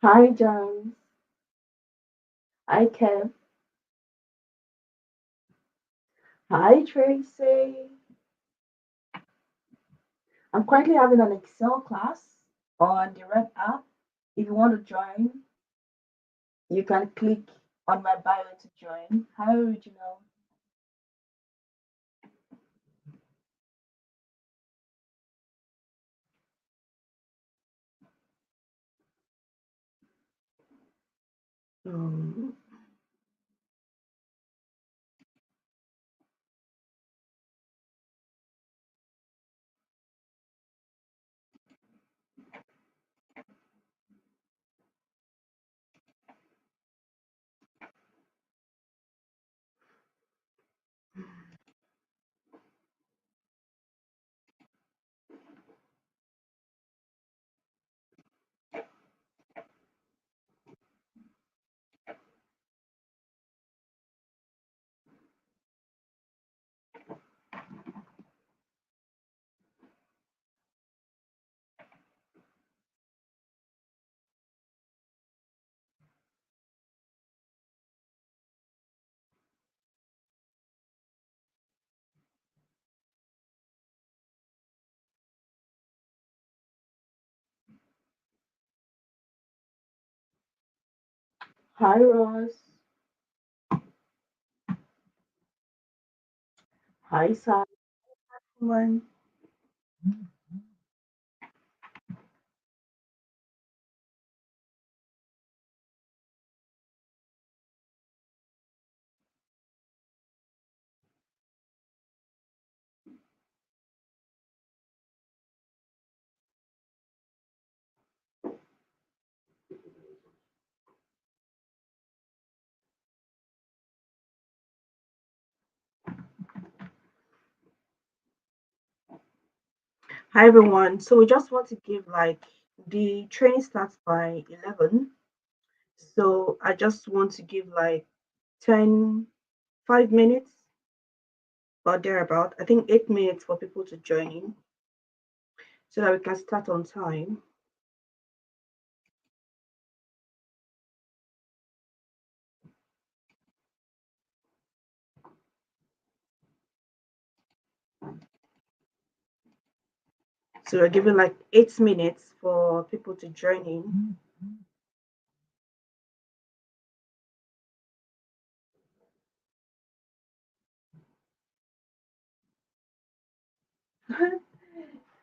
Hi, John. Hi, Kev. Hi, Tracy. I'm currently having an Excel class on the Red app. If you want to join, you can click on my bio to join. Hi, Original. Um, Hi, Ross. Hi, Simon. Hi, everyone. So we just want to give like the training starts by 11. So I just want to give like 10, 5 minutes or thereabout. I think 8 minutes for people to join in so that we can start on time. So we're giving like 8 minutes for people to join in.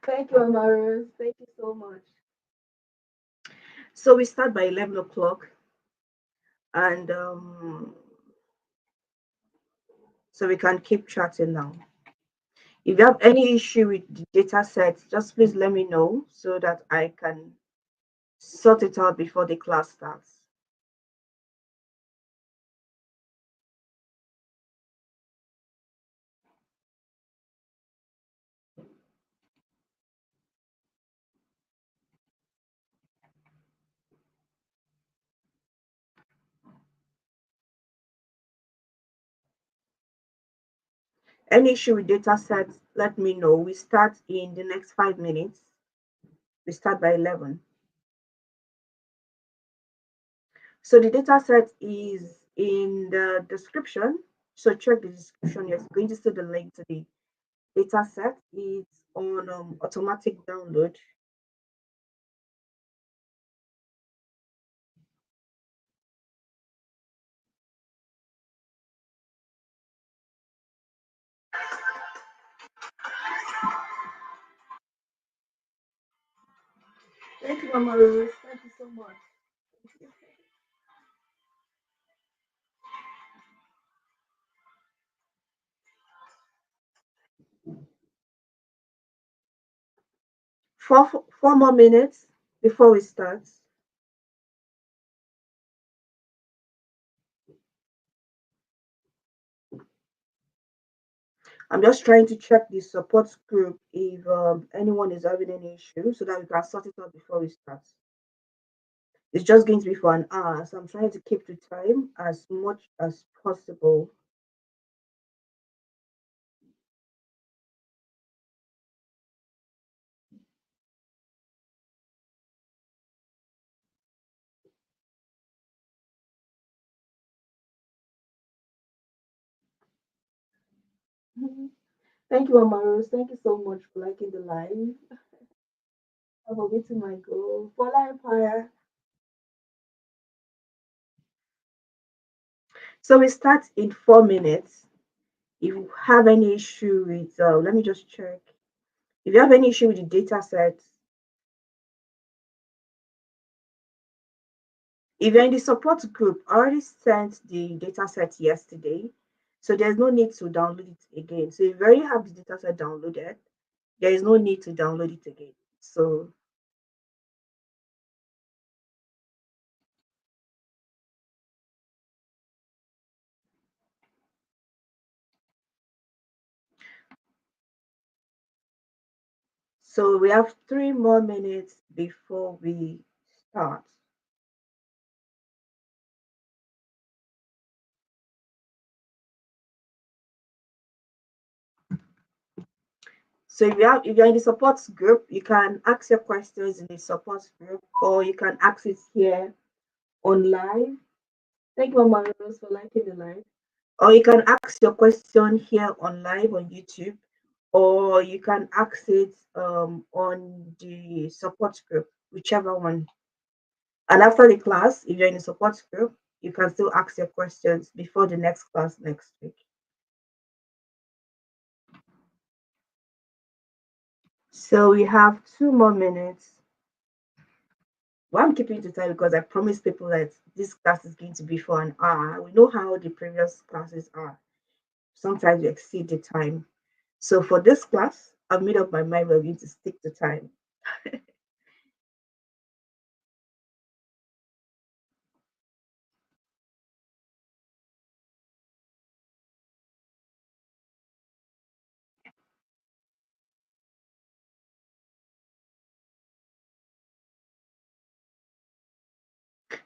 Thank you, Amaris. Thank you so much. So we start by 11 o'clock, and so we can keep chatting now. If you have any issue with the data set, just please let me know so that I can sort it out before the class starts. Any issue with data sets, let me know. We start in the next 5 minutes. We start by 11. So the data set is in the description. So check the description. You're going to see the link to the data set. It's on automatic download. Thank you, Mama Rose. Thank you so much. 4 more minutes before we start. I'm just trying to check the support group if anyone is having any issue so that we can sort it out before we start. It's just going to be for an hour, so I'm trying to keep the time as much as possible. Mhm. Thank you, Amaros. Thank you so much for liking the live. I'm forgetting my goal. For Empire. So we start in 4 minutes. If you have any issue with, let me just check. If you have any issue with the data set, if you're in the support group, I already sent the data set yesterday. So there's no need to download it again. So if you already have the data set downloaded, there is no need to download it again. So we have 3 more minutes before we start. So if you're in the support group, you can ask your questions in the support group, or you can ask it here on live. Thank you, Mama Rose, for liking the live. Or you can ask your question here on live on YouTube, or you can ask it on the support group, whichever one. And after the class, if you're in the support group, you can still ask your questions before the next class next week. So we have 2 more minutes. Well, I'm keeping to time because I promised people that this class is going to be for an hour. We know how the previous classes are. Sometimes we exceed the time. So for this class, I've made up my mind we're going to stick to time.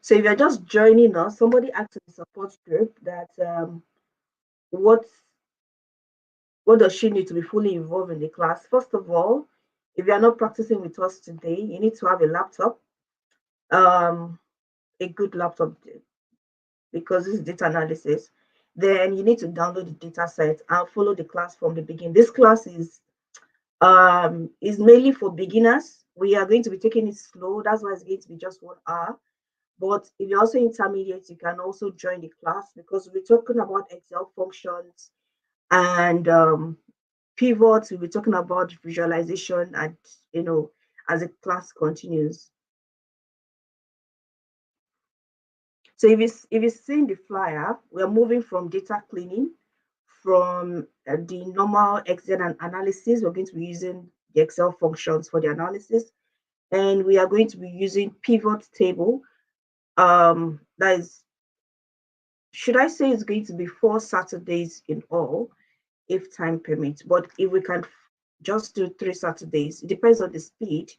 So if you're just joining us, somebody asked in the support group that what what does she need to be fully involved in the class? First of all, if you're not practicing with us today, you need to have a laptop, um, a good laptop because this is data analysis. Then you need to download the data set and follow the class from the beginning. This class is mainly for beginners. We are going to be taking it slow. That's why it's going to be just 1 hour. But if you're also intermediate, you can also join the class because we're talking about Excel functions and pivots. We'll be talking about visualization and as the class continues. So if you see in the flyer, we're moving from data cleaning from the normal Excel and analysis. We're going to be using the Excel functions for the analysis, and we are going to be using pivot table. That is, should I say it's going to be 4 Saturdays in all, if time permits. But if we can just do 3 Saturdays, it depends on the speed,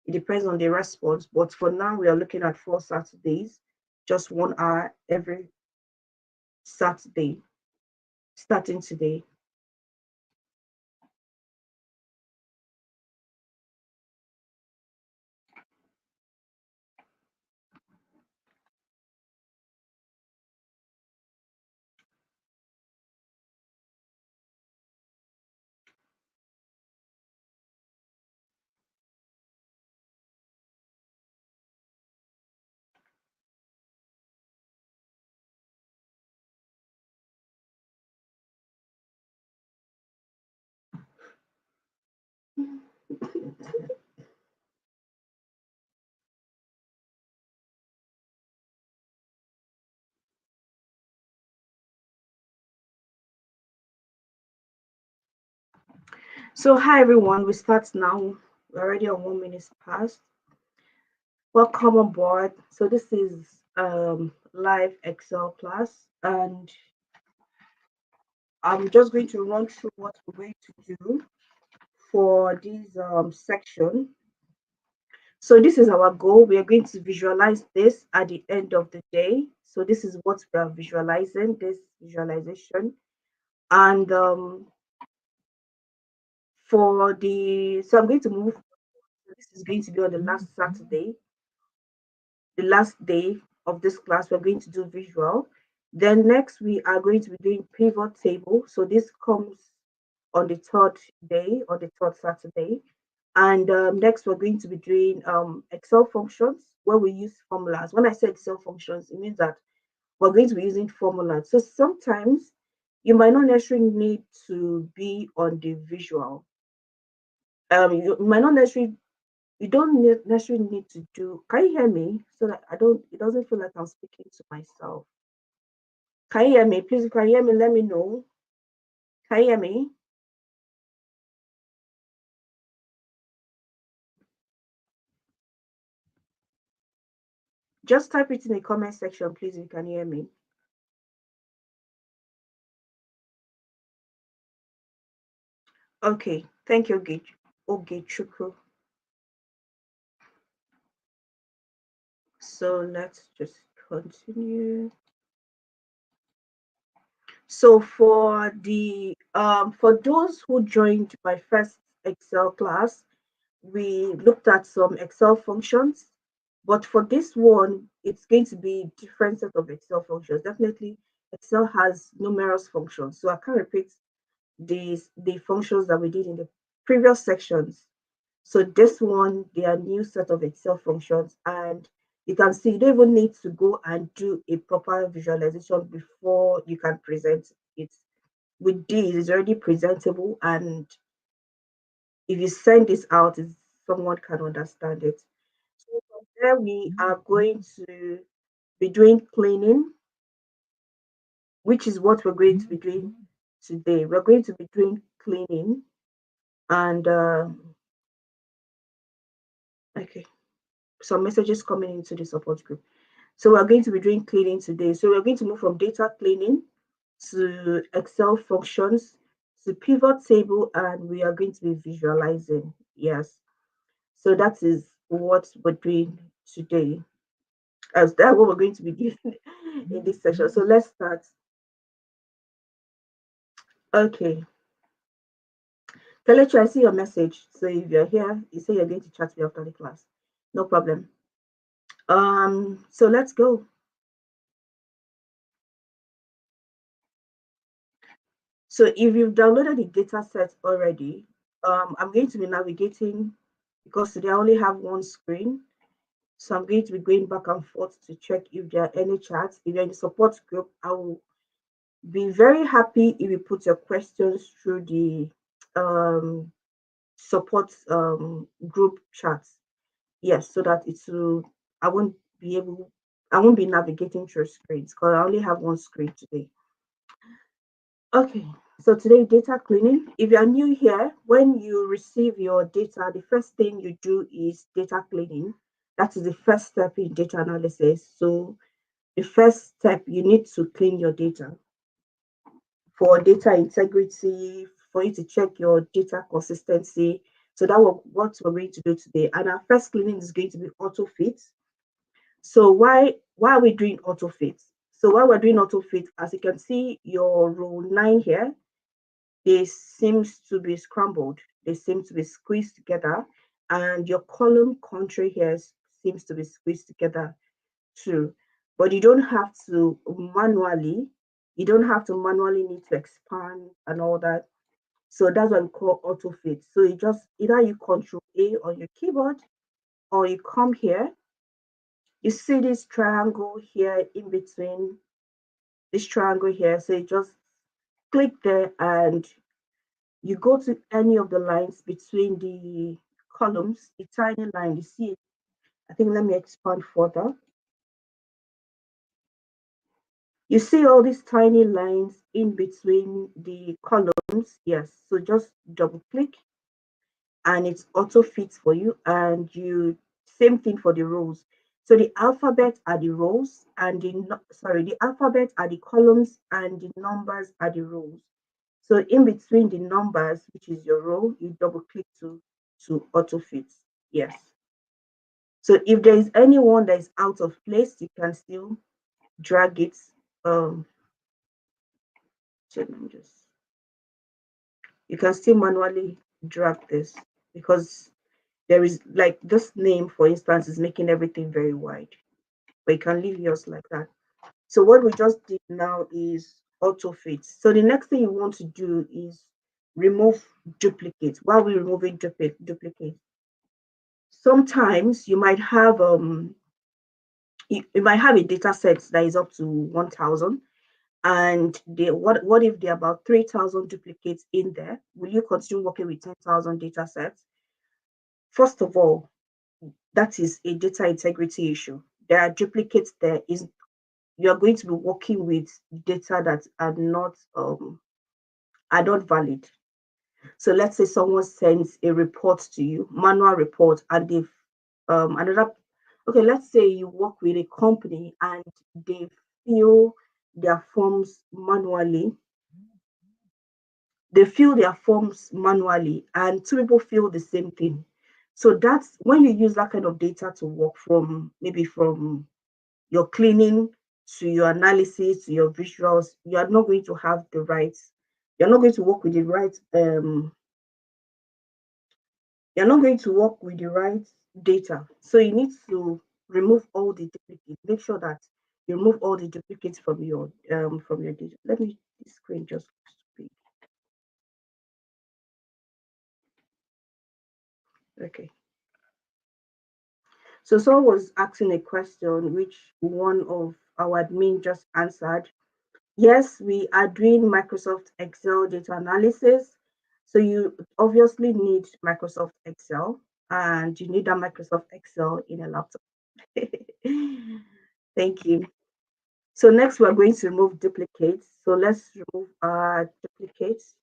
it depends on the response. But for now, we are looking at 4 Saturdays, just 1 hour every Saturday, starting today. So, hi everyone, we start now. We're already on 1 minute past. Welcome on board. So, this is live Excel class, and I'm just going to run through what we're going to do for this section. So this is our goal. We are going to visualize this at the end of the day. So this is what we are visualizing, this visualization. And so I'm going to move. This is going to be on the last Saturday, the last day of this class. We're going to do visual. Then next we are going to be doing pivot table. So this comes on the third day, or the third Saturday. And next, we're going to be doing Excel functions where we use formulas. When I say Excel functions, it means that we're going to be using formulas. So sometimes you might not necessarily need to be on the visual. You might not necessarily, you don't necessarily need to do. Can you hear me? So that I don't, it doesn't feel like I'm speaking to myself. Can you hear me? Please, if you can hear me, let me know. Can you hear me? Just type it in the comment section, please, if you can hear me. Okay, thank you, Ogechukwu. So let's just continue. So for those who joined my first Excel class, we looked at some Excel functions, but for this one, it's going to be different set of Excel functions. Definitely, Excel has numerous functions, so I can't repeat the functions that we did in the previous sections. So this one, they are new set of Excel functions, and you can see you don't even need to go and do a proper visualization before you can present it. With these, it's already presentable, and if you send this out, someone can understand it. So from there, we are going to be doing cleaning, which is what we're going to be doing today. We're going to be doing cleaning, and okay, some messages coming into the support group. So we're going to be doing cleaning today. So we're going to move from data cleaning to Excel functions to pivot table, and we are going to be visualizing. Yes. So that is what we're doing today. As that what we're going to be doing in this session. So let's start. Okay. Kelechi, I see your message. So if you're here, you say you're going to chat me after the class. No problem. So let's go. So if you've downloaded the data set already, I'm going to be navigating because today I only have one screen. So I'm going to be going back and forth to check if there are any chats. If you're in the support group, I will be very happy if you put your questions through the um, support group chats. Yes, so that it will, I won't be able, I won't be navigating through screens because I only have one screen today. Okay, so today data cleaning. If you are new here, when you receive your data, the first thing you do is data cleaning. That is the first step in data analysis. So the first step, you need to clean your data for data integrity, for you to check your data consistency. So that was what we're going to do today. And our first cleaning is going to be auto fit. So why are we doing auto fit? So while we're doing auto fit, as you can see, your row 9 here, they seems to be scrambled. They seem to be squeezed together, and your column country here seems to be squeezed together too. But you don't have to manually need to expand and all that. So that's what we call auto fit. So you just either you control A on your keyboard, or you come here. You see this triangle here in between, this triangle here. So you just click there and you go to any of the lines between the columns, the tiny line. You see it. I think let me expand further. You see all these tiny lines in between the columns. Yes. So just double click and it auto fits for you. And you same thing for the rows. So the alphabet are the rows, and the alphabet are the columns, and the numbers are the rows. So in between the numbers, which is your row, you double click to auto fit. Yes. So if there is anyone that is out of place, you can still drag it. So let me just, you can still manually drag this, because there is like this name, for instance, is making everything very wide, but you can leave yours like that. So what we just did now is auto fit. So the next thing you want to do is remove duplicate. While we're removing duplicate, sometimes you might have you might have a data set that is up to 1,000, and what if there are about 3,000 duplicates in there? Will you continue working with 10,000 data sets? First of all, that is a data integrity issue. There are duplicates there. Is You are going to be working with data that are not valid. So let's say someone sends a report to you, manual report, and they've another. Okay, let's say you work with a company and they fill their forms manually. They fill their forms manually, and two people fill the same thing. So that's when you use that kind of data to work from, maybe from your cleaning to your analysis to your visuals, you are not going to have the right, you're not going to work with the right you're not going to work with the right data. So you need to remove all the duplicates. Make sure that you remove all the duplicates from your data. Let me, this screen just looks too big. Okay. So someone was asking a question which one of our admin just answered. Yes, we are doing Microsoft Excel data analysis. So you obviously need Microsoft Excel, and you need that Microsoft Excel in a laptop. Thank you. So next we're going to remove duplicates. So let's remove our duplicates.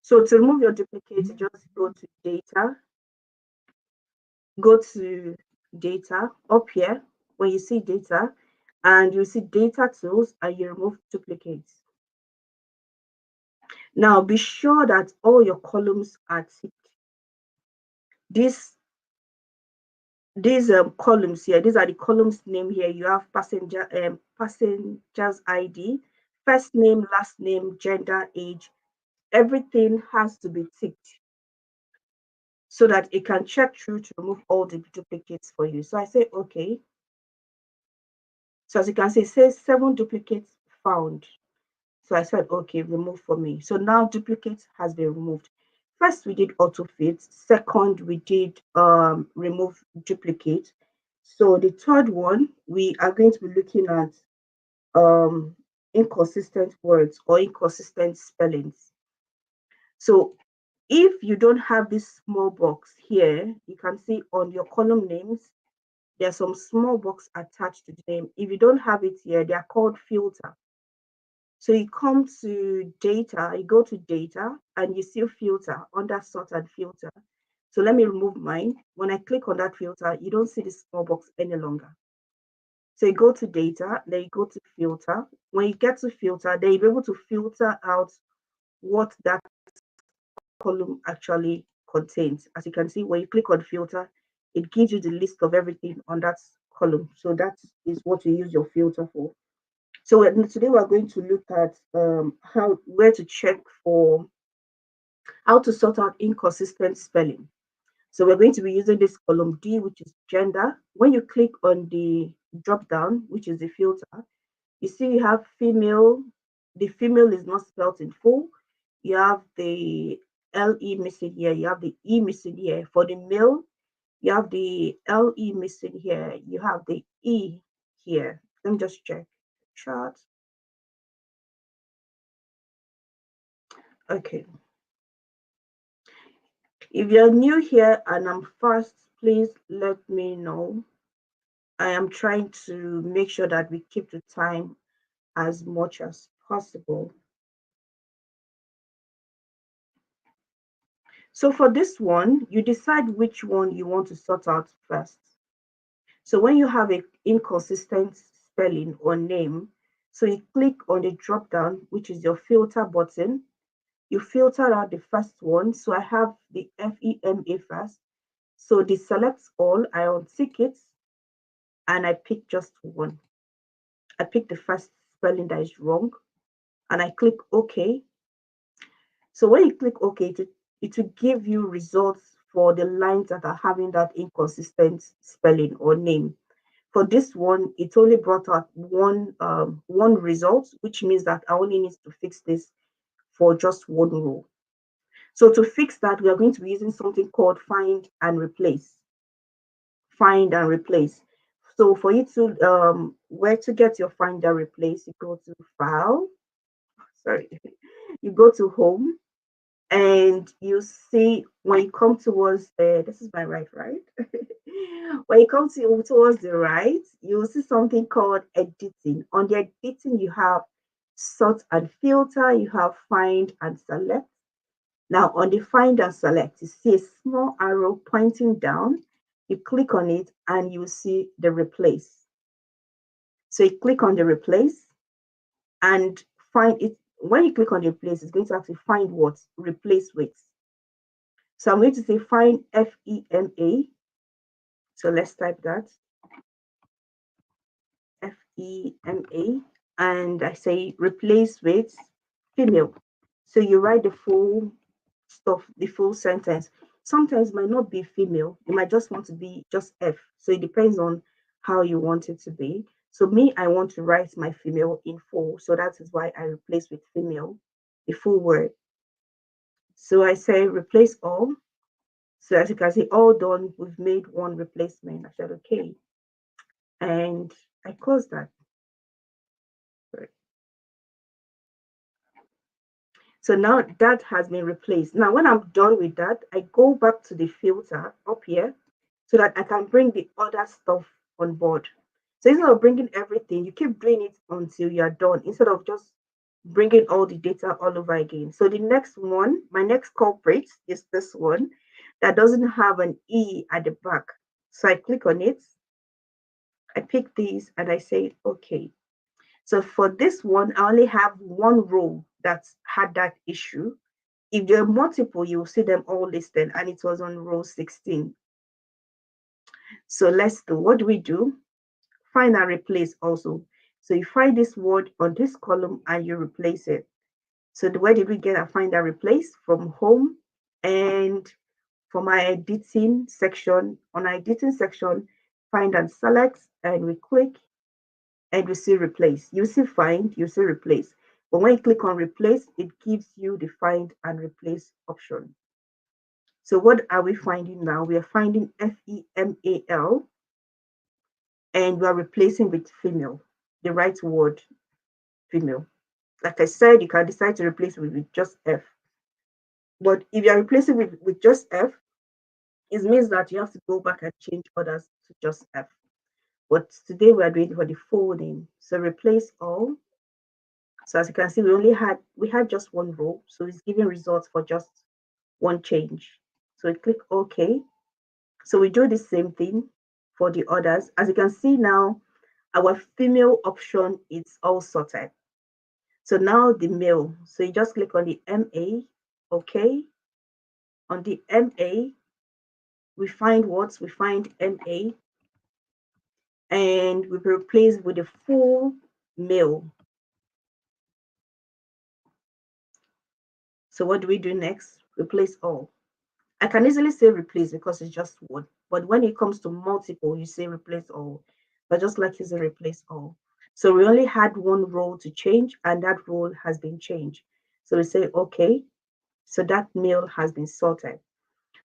So to remove your duplicates, just go to data up here when you see data, and you see data tools, and you remove duplicates. Now be sure that all your columns are ticked. These columns here, these are the columns name here. You have passenger's ID, first name, last name, gender, age. Everything has to be ticked so that it can check through to remove all the duplicates for you. So I say okay. So as you can see, it says 7 duplicates found. So I said, okay, remove for me. So now duplicate has been removed. First, we did auto fit. Second, we did remove duplicate. So the third one, we are going to be looking at inconsistent words or inconsistent spellings. So if you don't have this small box here, you can see on your column names, there's some small box attached to the name. If you don't have it here, they are called filter. So you come to data, you go to data, and you see filter under sort and filter. So let me remove mine. When I click on that filter, you don't see the small box any longer. So you go to data, then you go to filter. When you get to filter, then you'll be able to filter out what that column actually contains. As you can see, when you click on filter, it gives you the list of everything on that column. So that is what you use your filter for. So today we're going to look at where to check for how to sort out inconsistent spelling. So we're going to be using this column D, which is gender. When you click on the drop down, which is the filter, you see you have female. The female is not spelled in full. You have the LE missing here. You have the E missing here. For the male, you have the LE missing here. You have the E here. Let me just check the chart. Okay. If you're new here and I'm fast, please let me know. I am trying to make sure that we keep the time as much as possible. So for this one, you decide which one you want to sort out first. So when you have an inconsistent spelling or name, so you click on the drop down, which is your filter button. You filter out the first one. So I have the FEMA first. So the select all, I untick it and I pick just one. I pick the first spelling that is wrong and I click OK. So when you click OK, it will give you results for the lines that are having that inconsistent spelling or name. For this one, it only brought out one result, which means that I only need to fix this for just one row. So to fix that, we are going to be using something called find and replace. Find and replace. So for you to where to get your find and replace, you go to file, sorry, you go to home, and you see when you come towards this is my right. When you come towards the right, you'll see something called editing. On the editing, you have sort and filter, you have find and select. Now on the find and select, you see a small arrow pointing down. You click on it and you see the replace. So you click on the replace and find it. When you click on the replace, it's going to actually find what replace with. So I'm going to say find FEMA. So let's type that FEMA. And I say replace with female. So you write the full stuff, the full sentence. Sometimes it might not be female. You might just want to be just F. So it depends on how you want it to be. So me, I want to write my female in full. So that is why I replace with female, the full word. So I say replace all. So as you can see, all done, we've made one replacement. I said, okay. And I close that. Sorry. So now that has been replaced. Now, when I'm done with that, I go back to the filter up here so that I can bring the other stuff on board. So instead of bringing everything, you keep doing it until you're done instead of just bringing all the data all over again. So the next one, my next culprit is this one that doesn't have an E at the back. So I click on it, I pick these and I say, okay. So for this one, I only have one row that had that issue. If there are multiple, you will see them all listed, and it was on row 16. So let's do, what do we do? Find and replace also. So you find this word on this column and you replace it. So where did we get a find and replace? From home, and for my editing section, on our editing section, find and select, and we click and we see replace. You see find, you see replace. But when you click on replace, it gives you the find and replace option. So what are we finding now? We are finding FEMAL and we are replacing with female, the right word, female. Like I said, you can decide to replace it with just F. But if you are replacing with just F, it means that you have to go back and change others to just F. But today we are doing it for the full name. So replace all. So as you can see, we had just one row, so it's giving results for just one change. So we click OK. So we do the same thing for the others. As you can see now, our female option is all sorted. So now the male. So you just click on the MA, OK. On the MA, we find what? We find MA, and we replace with the full male. So what do we do next? Replace all. I can easily say replace because it's just one. But when it comes to multiple, you say replace all. But just like using replace all. So we only had one role to change, and that role has been changed. So we say, okay, so that male has been sorted.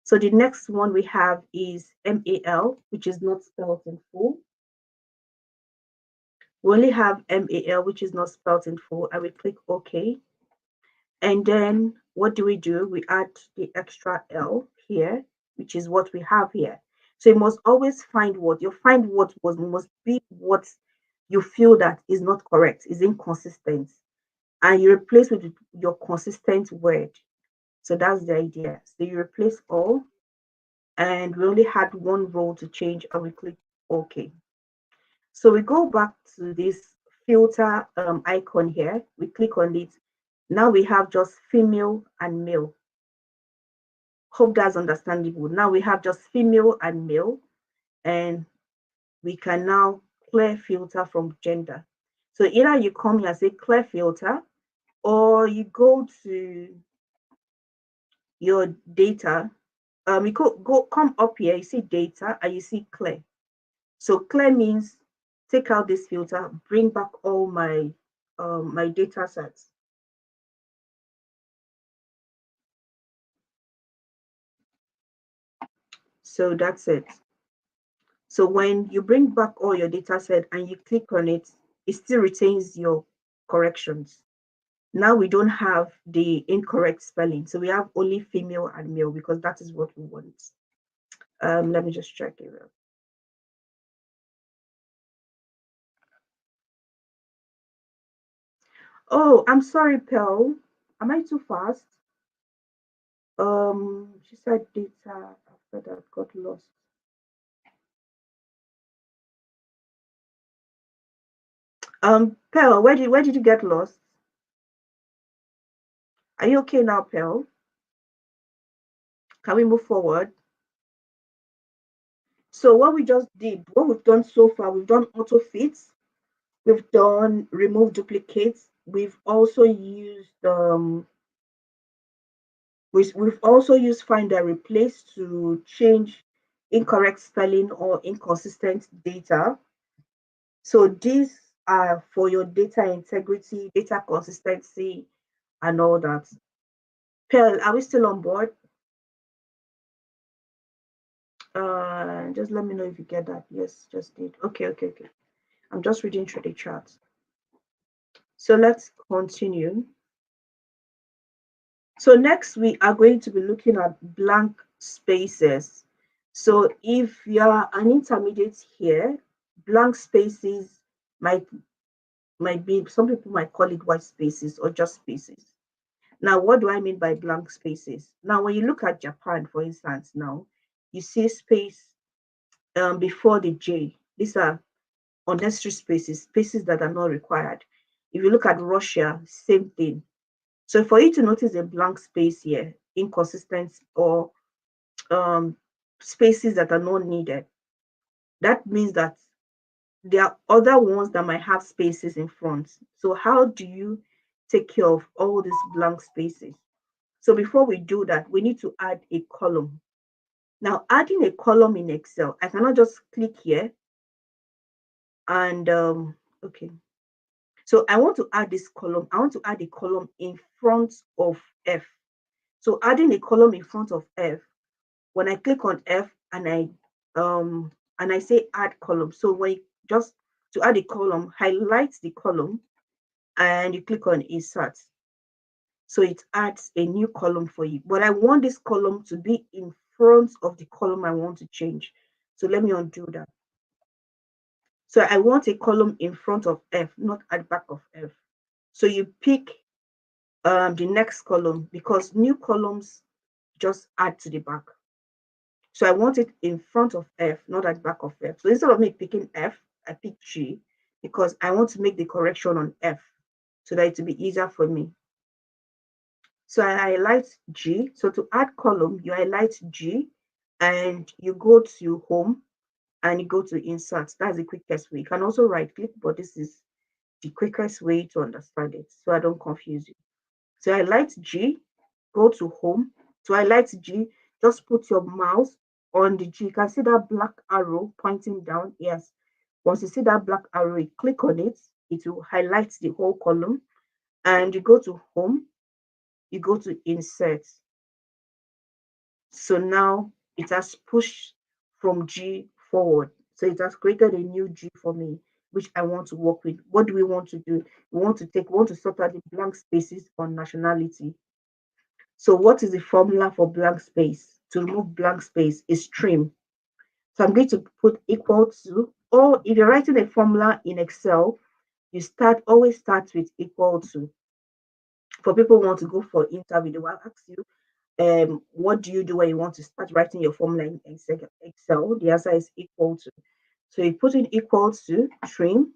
So the next one we have is MAL, which is not spelled in full. We only have MAL, which is not spelled in full, and we click OK. And then what do? We add the extra L here, which is what we have here. So you must always find what you find what was must be what you feel that is not correct, is inconsistent, and you replace with your consistent word. So that's the idea. So you replace all, and we only had one row to change, and we click OK. So we go back to this filter icon here. We click on it. Now we have just female and male. Hope that's understandable. Now we have just female and male, and we can now clear filter from gender. So either you come here and say clear filter, or you go to your data. You go come up here, you see data and you see clear. So clear means take out this filter, bring back all my data sets. So that's it. So when you bring back all your data set and you click on it, it still retains your corrections. Now we don't have the incorrect spelling. So we have only female and male because that is what we want. Let me just check it out. Oh, I'm sorry, Pearl. Am I too fast? She said data after that got lost. Pearl, where did you get lost? Are you okay now, Pearl? Can we move forward? So what we just did, what we've done so far, we've done auto fits, we've done remove duplicates, we've also used we've also used find and replace to change incorrect spelling or inconsistent data. So these are for your data integrity, data consistency, and all that. Pearl, are we still on board? Just let me know if you get that. Yes, just did. Okay, okay, okay. I'm just reading through the chat. So let's continue. So next we are going to be looking at blank spaces. So if you're an intermediate here, blank spaces might might be, some people might call it white spaces or just spaces. Now, what do I mean by blank spaces? Now, when you look at Japan, for instance, now you see space before the J. These are unnecessary spaces, spaces that are not required. If you look at Russia, same thing. So for you to notice a blank space here, inconsistent or um, spaces that are not needed, that means that there are other ones that might have spaces in front. So how do you take care of all these blank spaces? So before we do that, we need to add a column. Now, adding a column in Excel, I cannot just click here and okay. So I want to add this column. I want to add a column in front of F. So adding a column in front of F, when I click on F and I say add column. So when you just to add a column, highlight the column and you click on insert. So it adds a new column for you. But I want this column to be in front of the column I want to change. So let me undo that. So I want a column in front of F, not at the back of F. So you pick the next column because new columns just add to the back. So I want it in front of F, not at the back of F. So instead of me picking F, I pick G because I want to make the correction on F so that it will be easier for me. So I highlight G. So to add column, you highlight G and you go to home and you go to insert. That's the quickest way. You can also right click, but this is the quickest way to understand it so I don't confuse you. So highlight G, go to home. To highlight G, just put your mouse on the G. You can see that black arrow pointing down. Yes. Once you see that black arrow, you click on it, it will highlight the whole column. And you go to home, you go to insert. So now it has pushed from G forward. So it has created a new G for me, which I want to work with. What do we want to do? We want to sort out the blank spaces on nationality. So what is the formula for blank space? To remove blank space is trim. So I'm going to put equal to, or if you're writing a formula in Excel, you always start with equal to. For people who want to go for interview, they will ask you, what do you do when you want to start writing your formula in Excel? The answer is equal to. So you put in equal to trim.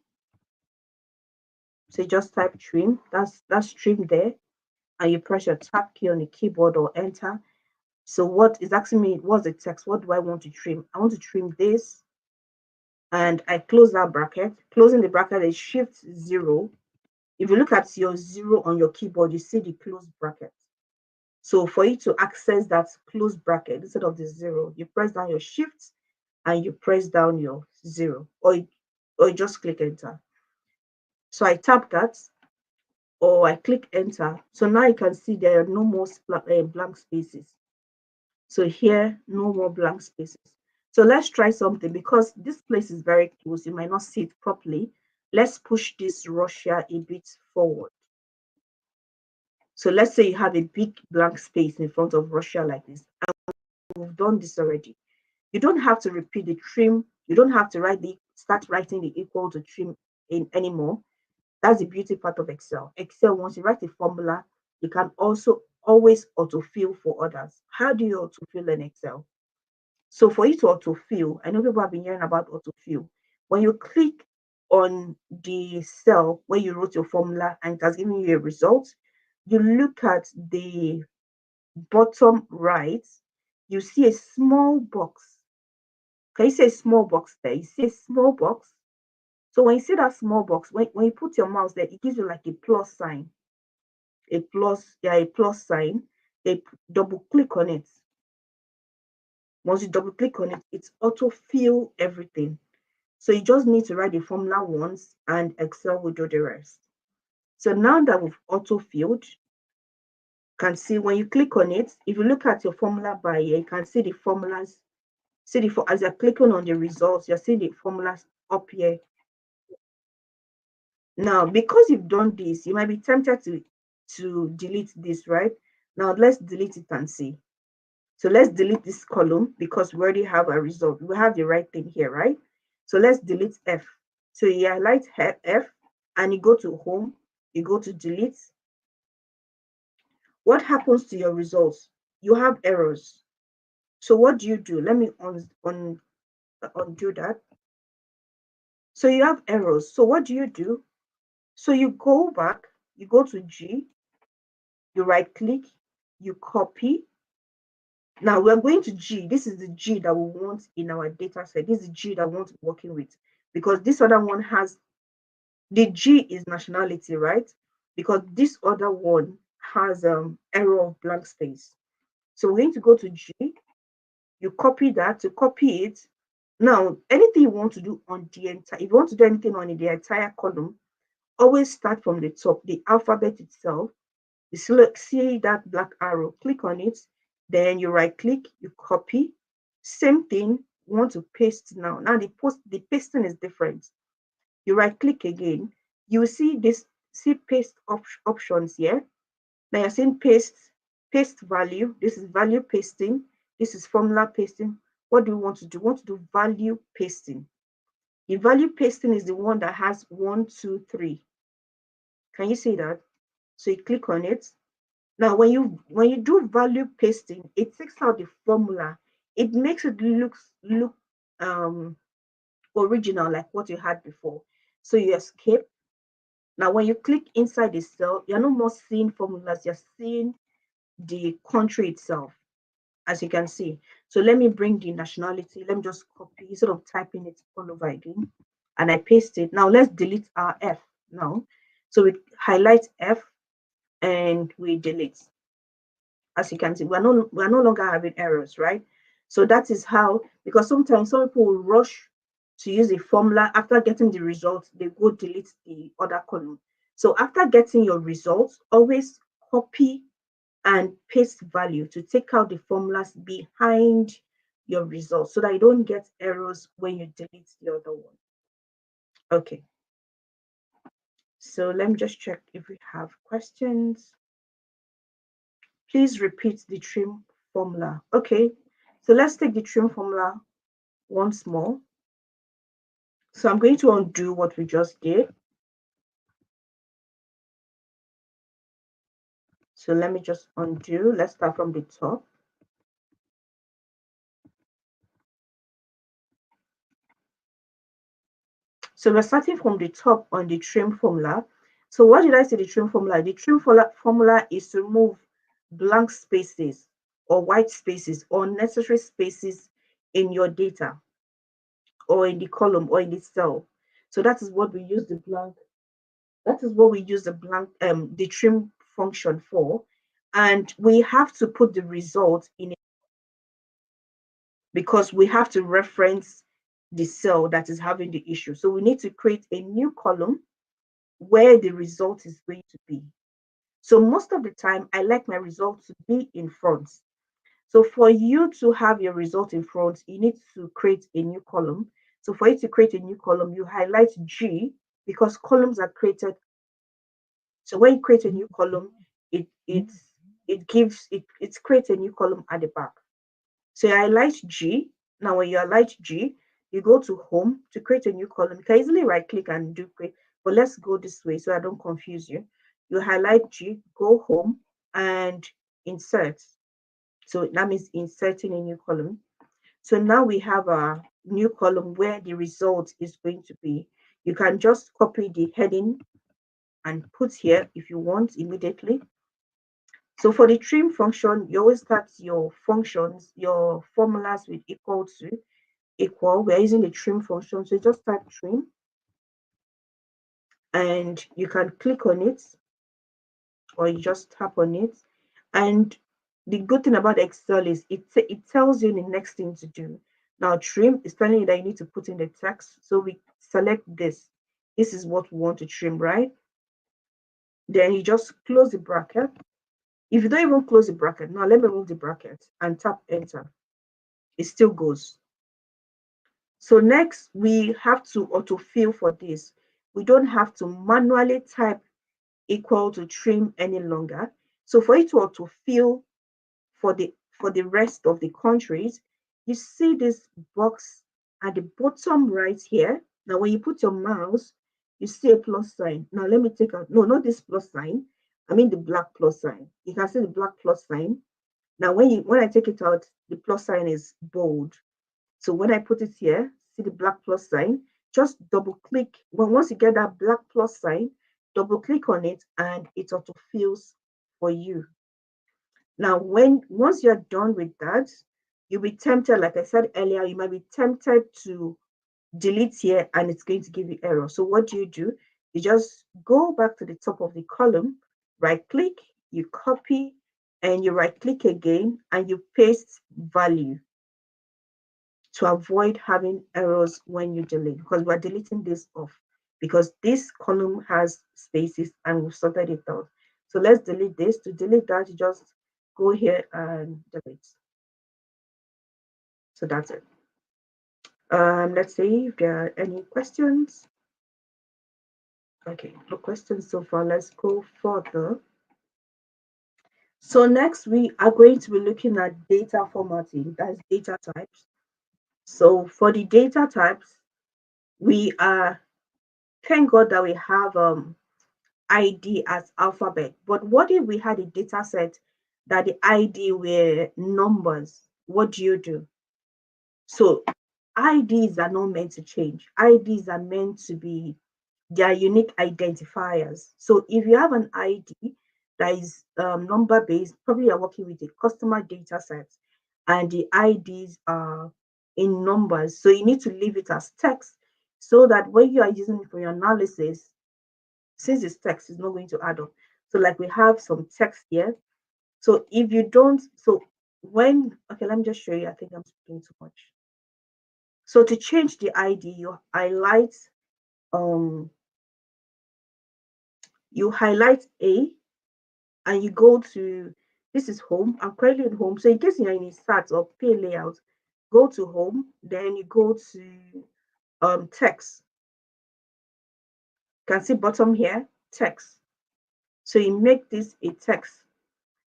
So you just type trim. That's trim there, and you press your tab key on the keyboard or enter, So what is asking me, what's the text? What do I want to trim? I want to trim this, and I close that bracket. Closing the bracket is Shift 0. If you look at your 0 on your keyboard, you see the close bracket. So for you to access that close bracket instead of the 0, you press down your Shift and you press down your 0, or you just click enter. So I tap that, or I click enter. So now you can see there are no more blank spaces. So here, no more blank spaces. So let's try something, because this place is very close. You might not see it properly. Let's push this Russia a bit forward. So let's say you have a big blank space in front of Russia like this. And we've done this already. You don't have to repeat the trim. You don't have to start writing the equal to trim in anymore. That's the beauty part of Excel. Excel, once you write a formula, you can also always autofill for others. How do you autofill in Excel? So for you to autofill, I know people have been hearing about autofill. When you click on the cell where you wrote your formula and it has given you a result, you look at the bottom right, you see a small box. Can you see a small box there? You see a small box. So when you see that small box, when you put your mouse there, it gives you like a plus sign. A plus sign. They double click on it. Once you double click on it, it's autofill everything. So you just need to write the formula once and Excel will do the rest. So now that we've auto-filled, you can see when you click on it, if you look at your formula bar here, you can see the formulas. As you're clicking on the results, you're seeing the formulas up here. Now, because you've done this, you might be tempted to delete this, right? Now let's delete it and see. So let's delete this column because we already have a result. We have the right thing here, right? So let's delete F. So you highlight F and you go to home, you go to delete. What happens to your results? You have errors. So what do you do? Let me undo that. So you have errors. So what do you do? So you go back, you go to G, you right click, you copy. Now we're going to G. This is the G that we want in our data set. This is the G that we want to be working with, because this other one has, the G is nationality, right? Because this other one has error of blank space. So we're going to go to G, you copy that. To copy it, now anything you want to do on the entire, if you want to do anything on the entire column, always start from the top, the alphabet itself. You see that black arrow, click on it, then you right click, you copy. Same thing, you want to paste now. Now the pasting is different. You right click again, you see paste options here. Now you're seeing paste value. This is value pasting. This is formula pasting. What do you want to do? We want to do value pasting. The value pasting is the one that has 1, 2, 3. Can you see that? So you click on it. Now when you do value pasting, it takes out the formula. It makes it look original, like what you had before. So you escape. Now when you click inside the cell, you're no more seeing formulas, you're seeing the country itself, as you can see. So let me bring the nationality. Let me just copy instead of typing it all over again, and I paste it. Now let's delete our F now. So we highlight F and we delete. As you can see, we're no longer having errors, right? So that is how, because sometimes some people will rush to use a formula. After getting the results, they go delete the other column. So after getting your results, always copy and paste value to take out the formulas behind your results so that you don't get errors when you delete the other one. Okay. So let me just check if we have questions. Please repeat the trim formula. Okay. So let's take the trim formula once more. So I'm going to undo what we just did. So let me just undo. Let's start from the top. So we're starting from the top on the trim formula. So what did I say the trim formula? The trim formula is to remove blank spaces or white spaces or unnecessary spaces in your data or in the column or in the cell. So that is what we use the blank. That is what we use the trim function for. And we have to put the result in it because we have to reference the cell that is having the issue. So we need to create a new column where the result is going to be. So most of the time, I like my result to be in front. So for you to have your result in front, you need to create a new column. So for you to create a new column, you highlight G because columns are created. So when you create a new column, it gives it creates a new column at the back. So you highlight G. Now when you highlight G, you go to home to create a new column. You can easily right click and do create, but let's go this way so I don't confuse you. You highlight G, go home and insert. So that means inserting a new column. So now we have a new column where the result is going to be. You can just copy the heading and put here if you want immediately. So for the trim function, you always start your functions, your formulas with equal to equal. We're using the trim function. So you just type trim and you can click on it or you just tap on it. And the good thing about Excel is it tells you the next thing to do. Now trim is telling you that you need to put in the text. So we select this. This is what we want to trim, right? Then you just close the bracket. If you don't even close the bracket, now let me remove the bracket and tap enter. It still goes. So next we have to autofill for this. We don't have to manually type equal to trim any longer. So for it to autofill for the rest of the countries, you see this box at the bottom right here. Now when you put your mouse, you see a plus sign. Now let me take out, no, not this plus sign. I mean the black plus sign. You can see the black plus sign. Now when I take it out, the plus sign is bold. So when I put it here, see the black plus sign, just double click. Once you get that black plus sign, double click on it and it autofills for you. Now, once you're done with that, you'll be tempted, like I said earlier, you might be tempted to delete here and it's going to give you error. So what do? You just go back to the top of the column, right click, you copy, and you right click again and you paste value to avoid having errors when you delete, because we're deleting this off because this column has spaces and we've sorted it out. So let's delete this. To delete that, you just go here and delete. So that's it. Let's see if there are any questions. Okay, no questions so far. Let's go further. So next we are going to be looking at data formatting, that's data types. So for the data types, we are, thank God that we have ID as alphabet. But what if we had a data set that the ID were numbers? What do you do? So IDs are not meant to change. IDs are meant to be their unique identifiers. So if you have an ID that is number based, probably you're working with a customer data set and the IDs are in numbers. So you need to leave it as text so that when you are using it for your analysis, since it's text, it's not going to add up. So like we have some text here. So if you don't, so when, okay, let me just show you. I think I'm speaking too much. So to change the ID, um you highlight A and you go to, this is home. I'm currently in home. So in case you're in a start or pay layout, go to home, then you go to text. You can see bottom here, text. So you make this a text.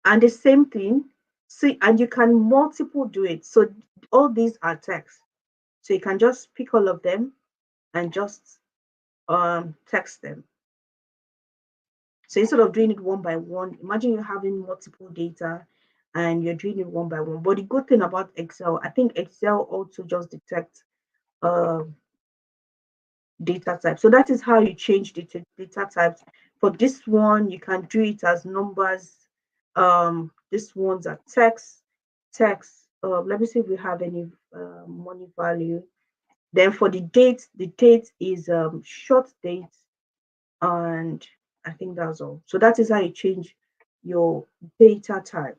And the same thing, see, and you can multiple do it. So all these are text. So you can just pick all of them and just text them. So instead of doing it one by one, imagine you're having multiple data and you're doing it one by one. But the good thing about Excel, I think Excel also just detects uh, data type. So that is how you change the data types. For this one, you can do it as numbers. This ones are text. text. Let me see if we have any money value. Then for the date is short date, and I think that's all. So that is how you change your data type.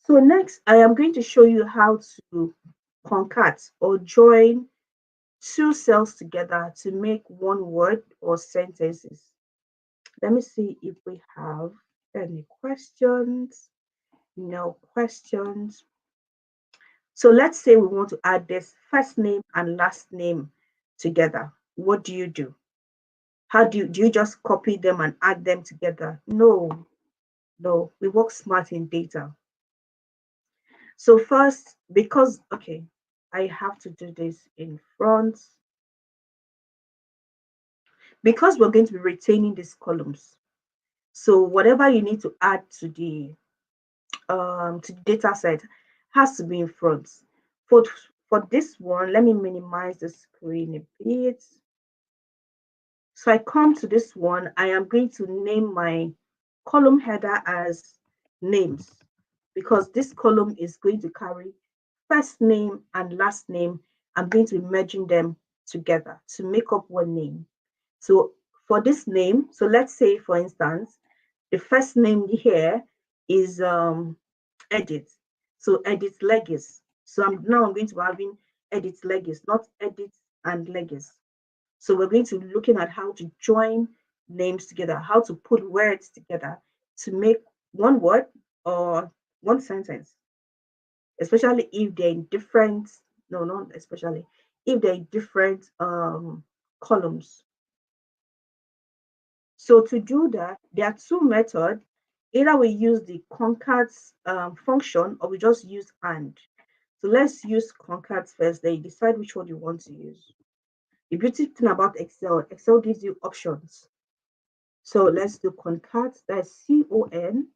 So next, I am going to show you how to concat or join two cells together to make one word or sentences. Let me see if we have any questions. No questions. So let's say we want to add this first name and last name together. What do you do? How do you just copy them and add them together? No, no, we work smart in data. So first, because okay, I have to do this in front because we're going to be retaining these columns. So whatever you need to add to the data set has to be in front. For for this one, let me minimize the screen a bit. So I come to this one, I am going to name my column header as names because this column is going to carry first name and last name. I'm going to be merging them together to make up one name. So for this name, so let's say for instance, the first name here is Edit. So Edit Legis. So I'm going to be having Edit Legis, not Edit and Legis. So we're going to be looking at how to join names together, how to put words together to make one word or one sentence, especially if they're in different, no, not especially, if they're in different columns. So to do that, there are two methods. Either we use the concat function or we just use and. So let's use concat first, then you decide which one you want to use. The beauty thing about Excel, Excel gives you options. So let's do concat, that's C-O-N,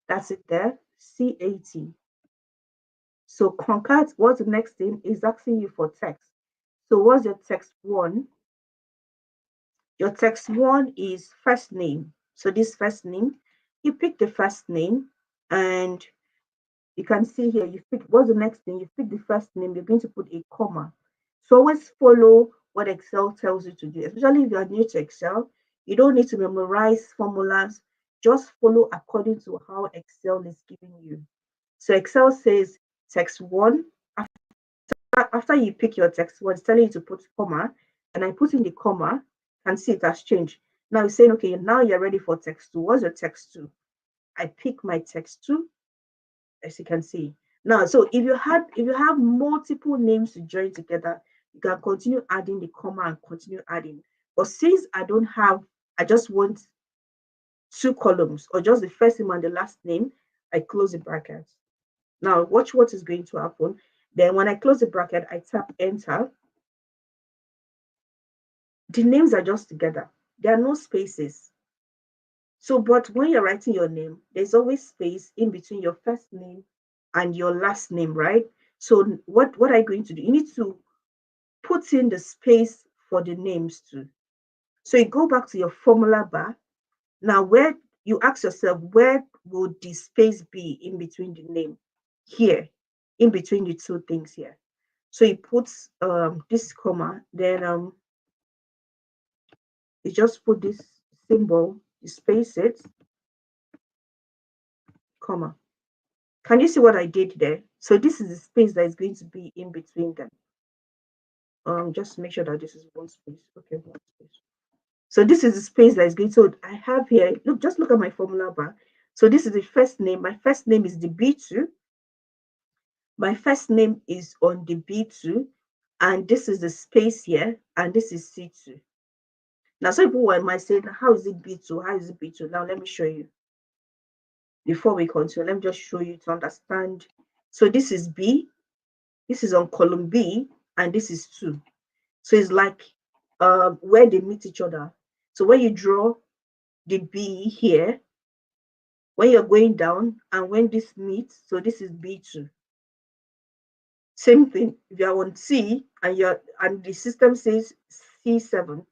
that's it there, C-A-T. So concat, what's the next thing is asking you for text. So what's your text one? Your text one is first name. So this first name, you pick the first name and you can see here, you pick what's the next thing, you pick the first name, you're going to put a comma. So always follow what Excel tells you to do, especially if you are new to Excel. You don't need to memorize formulas, just follow according to how Excel is giving you. So Excel says text one, after you pick your text one, it's telling you to put comma, and I put in the comma, and see it has changed. Now it's saying, okay, now you're ready for text two. What's your text two? I pick my text two, as you can see. Now, so if you have multiple names to join together, you can continue adding the comma and continue adding. But since I don't have, I just want two columns or just the first name and the last name, I close the bracket. Now watch what is going to happen. Then when I close the bracket, I tap enter. The names are just together. There are no spaces. So, but when you're writing your name, there's always space in between your first name and your last name, right? So, what are you going to do? You need to put in the space for the names too. So, you go back to your formula bar. Now, where you ask yourself, where would the space be in between the name? Here, in between the two things here. So, you put this comma, then you just put this symbol, you space it, comma. Can you see what I did there? So this is the space that is going to be in between them. Just make sure that this is one space. Okay, one space. So this is the space that is going. So I have here. Look, just look at my formula bar. So this is the first name. My first name is the B2. My first name is on the B2, and this is the space here, and this is C2. Now, some people might say, how is it B2? How is it B2? Now, let me show you. Before we continue, let me just show you to understand. So this is B, this is on column B, and this is 2. So it's like where they meet each other. So when you draw the B here, when you're going down and when this meets, so this is B2. Same thing, if you're on C and the system says C7,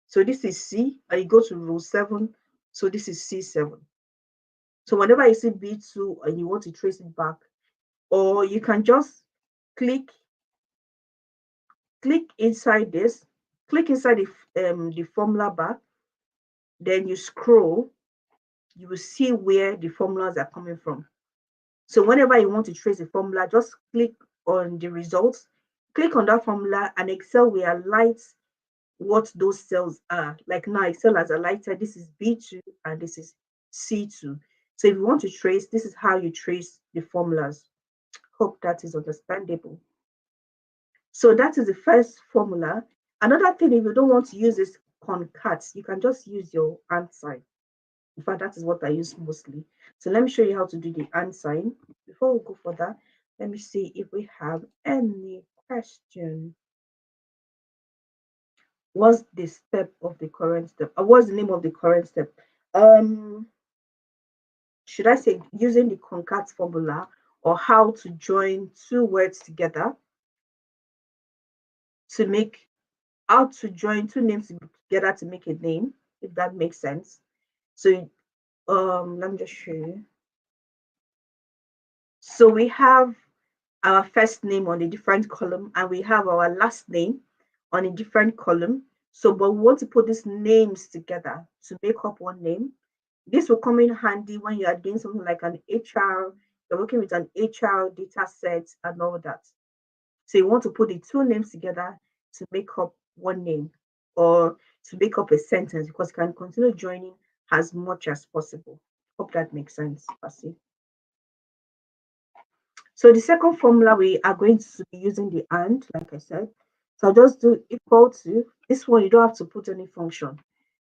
so this is C, and you go to row 7, so this is C7. So whenever you see B2 and you want to trace it back, or you can just click click inside this, click inside the formula bar, then you scroll, you will see where the formulas are coming from. So whenever you want to trace a formula, just click on the results, click on that formula, and Excel will highlight what those cells are. Like now, Excel has highlighted this is B2 and this is C2. So if you want to trace, this is how you trace the formulas. Hope that is understandable. So that is the first formula. Another thing, if you don't want to use this concat, you can just use your and sign. In fact, that is what I use mostly. So let me show you how to do the and sign. Before we go for that, let me see if we have any question. What's the step of the current step? What's the name of the current step? Um, should I say using the concat formula, or how to join two words together to make, how to join two names together to make a name, if that makes sense. So let me just show you. So we have our first name on a different column, and we have our last name on a different column. So, but we want to put these names together to make up one name. This will come in handy when you are doing something like an HR, you're working with an HR data set and all that. So you want to put the two names together to make up one name, or to make up a sentence, because you can continue joining as much as possible. Hope that makes sense, Pasi. So the second formula, we are going to be using the and, like I said. So I'll just do equal to. This one, you don't have to put any function.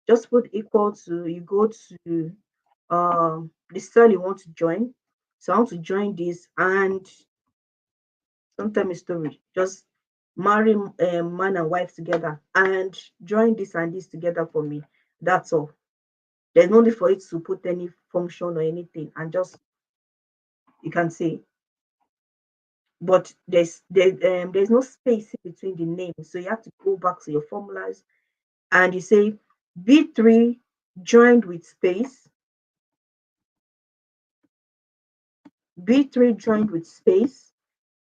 Just put equal to, you go to the cell you want to join. So I want to join this, and sometimes story. Just marry man and wife together and join this and this together for me. That's all. There's no need for it to put any function or anything, and just you can say, but there's no space in between the names, so you have to go back to your formulas, and you say B3 joined with space, B3 joined with space,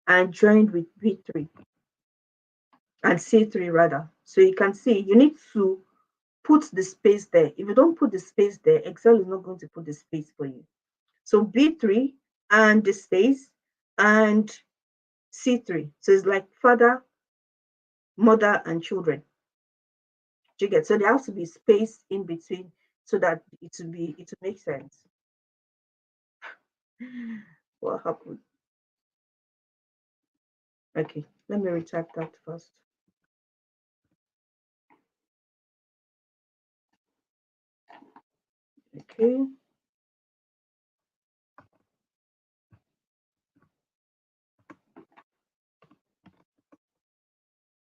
and joined with B3 and C3 rather. So you can see you need to put the space there. If you don't put the space there, Excel is not going to put the space for you. So B3 and the space and C3. So it's like father, mother, and children. Do you get? So there has to be space in between so that it will make sense. What happened? Okay, let me retype that first. Okay.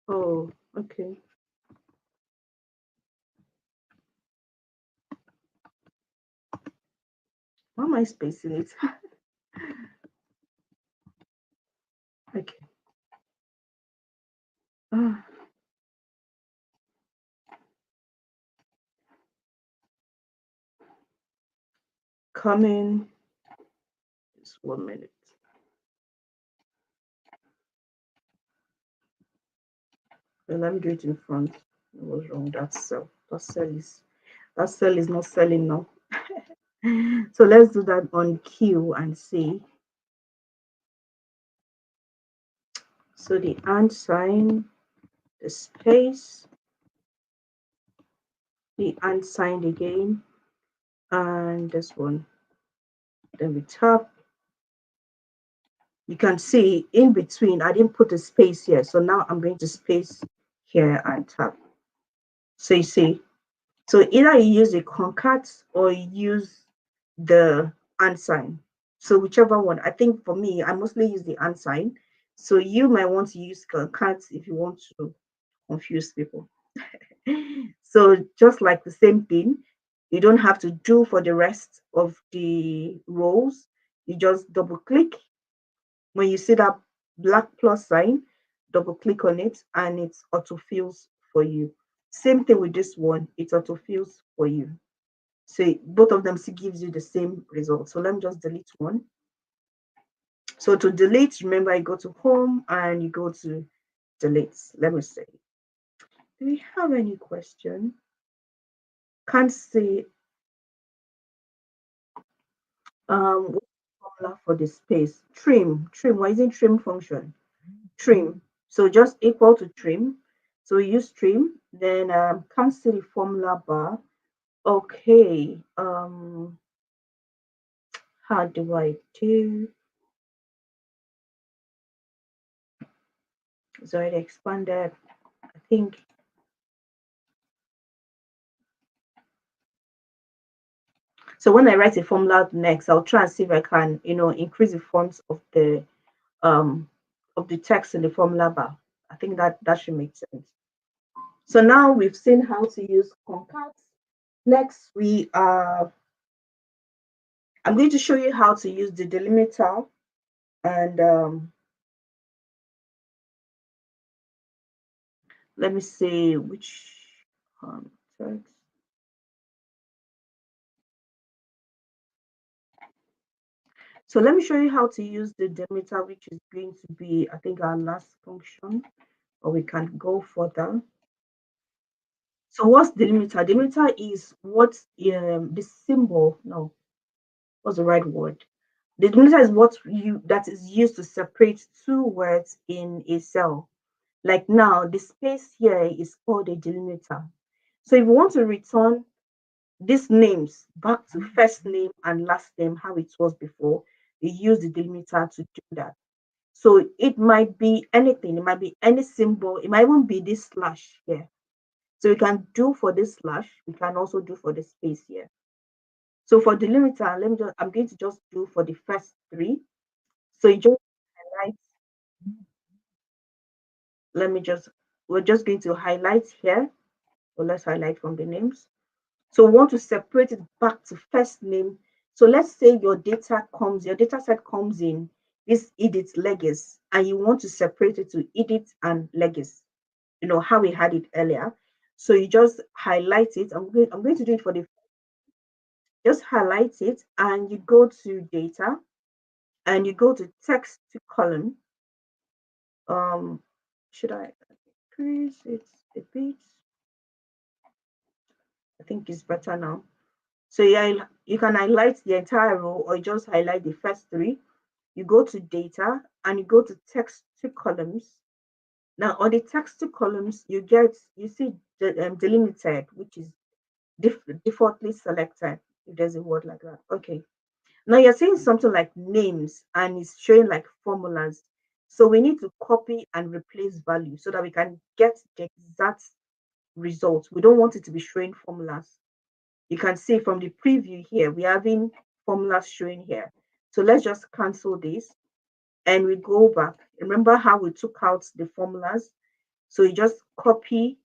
Oh, okay. Why am I spacing it? Okay. Ah, coming. Just 1 minute. And let me do it in front. What was wrong? That cell. That cell is not selling now. So let's do that on Q and see. So the and sign, the space, the and sign again, and this one. Then we tap. You can see in between, I didn't put a space here. So now I'm going to space here and tap. So you see, so either you use a concat or you use the and sign. So whichever one, I think for me, I mostly use the and sign. So you might want to use concat if you want to confuse people. So just like the same thing, you don't have to do for the rest of the rows. You just double click. When you see that black plus sign, double click on it and it autofills for you. Same thing with this one, it autofills for you. So both of them still gives you the same result. So let me just delete one. So to delete, remember you go to home and you go to delete. Let me see. Do we have any question? Can't see what's the formula for the space. Trim. Why isn't trim function? Trim. So just equal to trim. So we use trim. Then can't see the formula bar. Okay. How do I do? So it expanded. I think. So when I write a formula next, I'll try and see if I can, increase the fonts um of the text in the formula bar. I think that should make sense. So now we've seen how to use concat. Next, I'm going to show you how to use the delimiter and let me see which text. So let me show you how to use the delimiter, which is going to be, I think, our last function, or we can go further. So what's delimiter? Delimiter is what the symbol, no, what's the right word? The delimiter is what you that is used to separate two words in a cell. Like now, the space here is called a delimiter. So if you want to return these names back to first name and last name, how it was before, you use the delimiter to do that. So it might be anything, it might be any symbol, it might even be this slash here. So we can do for this slash, we can also do for the space here. So for delimiter, I'm going to just do for the first three. So you just highlight, let me just, we're just going to highlight here. So let's highlight from the names. So we want to separate it back to first name. So let's say your data set comes in this Edith Legis, and you want to separate it to Edith and Legis, how we had it earlier. So you just highlight it. I'm going to do it for the, just highlight it and you go to data and you go to text to column. Should I increase it a bit? I think it's better now. So yeah, you can highlight the entire row or just highlight the first three. You go to data and you go to text to columns. Now on the text to columns, you see the delimited, which is defaultly selected. If there's a word like that, okay. Now you're saying something like names and it's showing like formulas. So we need to copy and replace value so that we can get the exact result. We don't want it to be showing formulas. You can see from the preview here, we're having formulas showing here. So let's just cancel this and we go back. Remember how we took out the formulas? So you just copy,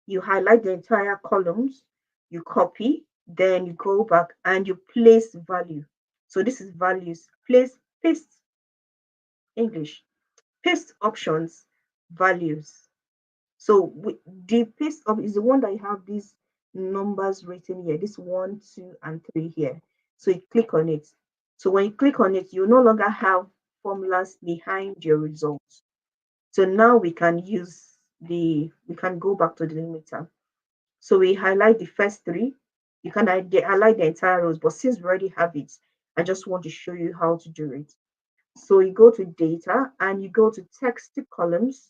you highlight the entire columns, you copy, then you go back and you place value. So this is values, place, paste, English, paste options, values. So the paste up is the one that you have these numbers written here, this 1, 2, and 3 here. So you click on it. So when you click on it, you no longer have formulas behind your results. So now we can go back to the delimiter. So we highlight the first three. You can highlight the entire rows, but since we already have it, I just want to show you how to do it. So you go to data and you go to text to columns.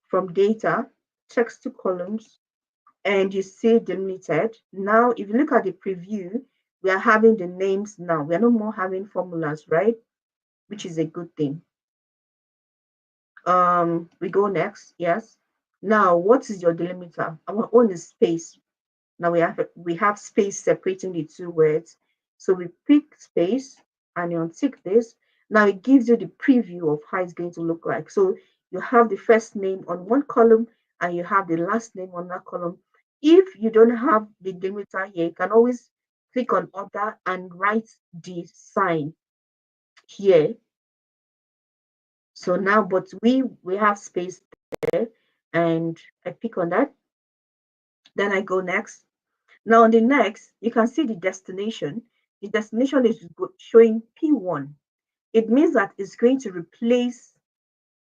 From data, text to columns, and you see delimited. Now, if you look at the preview, we are having the names now. We are no more having formulas, right? Which is a good thing. We go next. Yes. Now, what is your delimiter? Our own is space. Now we have space separating the two words. So we pick space and you untick this. Now it gives you the preview of how it's going to look like. So you have the first name on one column and you have the last name on that column. If you don't have the delimiter here, you can always click on other and write the sign here. So now, but we have space there and I pick on that. Then I go next. Now on the next, you can see the destination. The destination is showing P1. it means that it's going to replace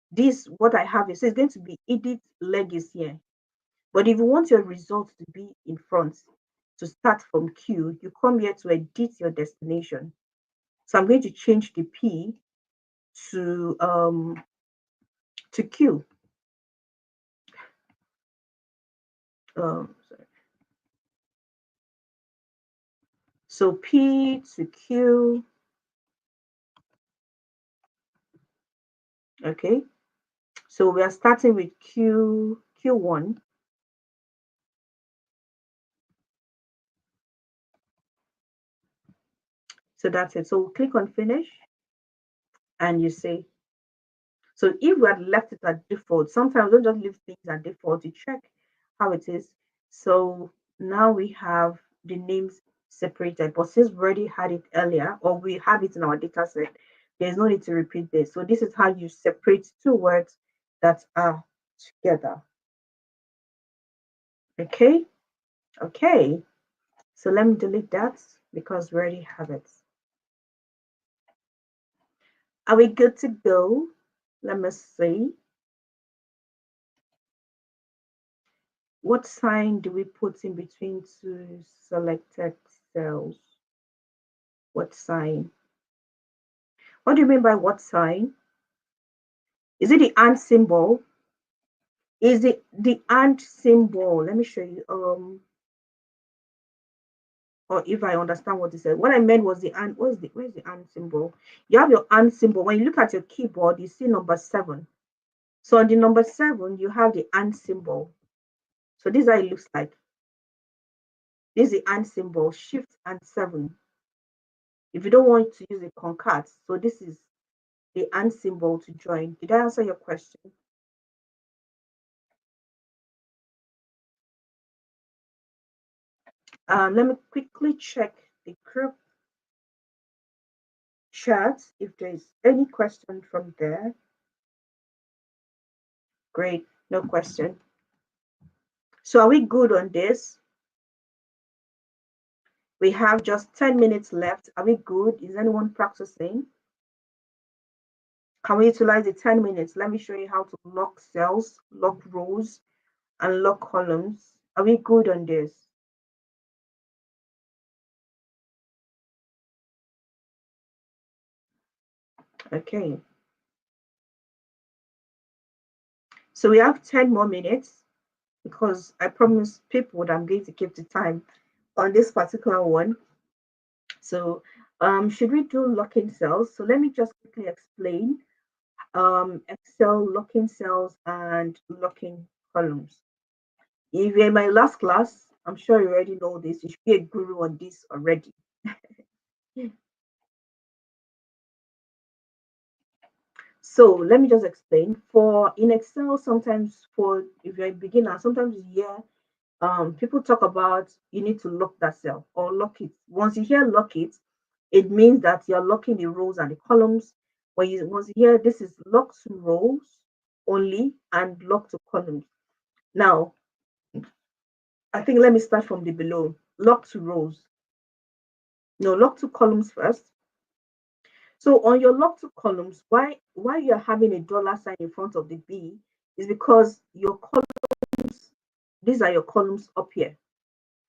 this, what I have here. So it's going to be edit legis here. But if you want your results to be in front, to start from Q, you come here to edit your destination. So I'm going to change the P to Q. Sorry. So P to Q. Okay. So we are starting with Q1. So that's it. So click on finish and you say, so if we had left it at default, sometimes don't just leave things at default, you check how it is. So now we have the names separated, but since we already had it earlier, or we have it in our data set, there's no need to repeat this. So this is how you separate two words that are together. Okay, okay. So let me delete that because we already have it. Are we good to go? Let me see. What sign do we put in between two selected cells? What sign? What do you mean by what sign? Is it the and symbol? Is it the and symbol? Let me show you. Or if I understand what you said. What I meant was the and. Where's the and symbol? You have your and symbol. When you look at your keyboard, you see number 7. So on the number 7, you have the and symbol. So this is how it looks like. This is the and symbol, shift and 7. If you don't want to use a concat, so this is the and symbol to join. Did I answer your question? Let me quickly check the group chat if there's any question from there. Great, no question. So are we good on this? We have just 10 minutes left. Are we good? Is anyone practicing? Can we utilize the 10 minutes? Let me show you how to lock cells, lock rows, and lock columns. Are we good on this? Okay. So we have 10 more minutes because I promised people that I'm going to keep the time on this particular one. So should we do locking cells? So let me just quickly explain Excel locking cells and locking columns. If you're in my last class, I'm sure you already know this. You should be a guru on this already. So let me just explain. For in Excel, sometimes for if you're a beginner, sometimes you hear people talk about you need to lock that cell or lock it. Once you hear lock it, it means that you're locking the rows and the columns. Once you hear this is lock to rows only and lock to columns. Now, I think let me start from the below. Lock to rows. No, lock to columns first. So on your lock to columns, why you're having a dollar sign in front of the B is because your columns, these are your columns up here.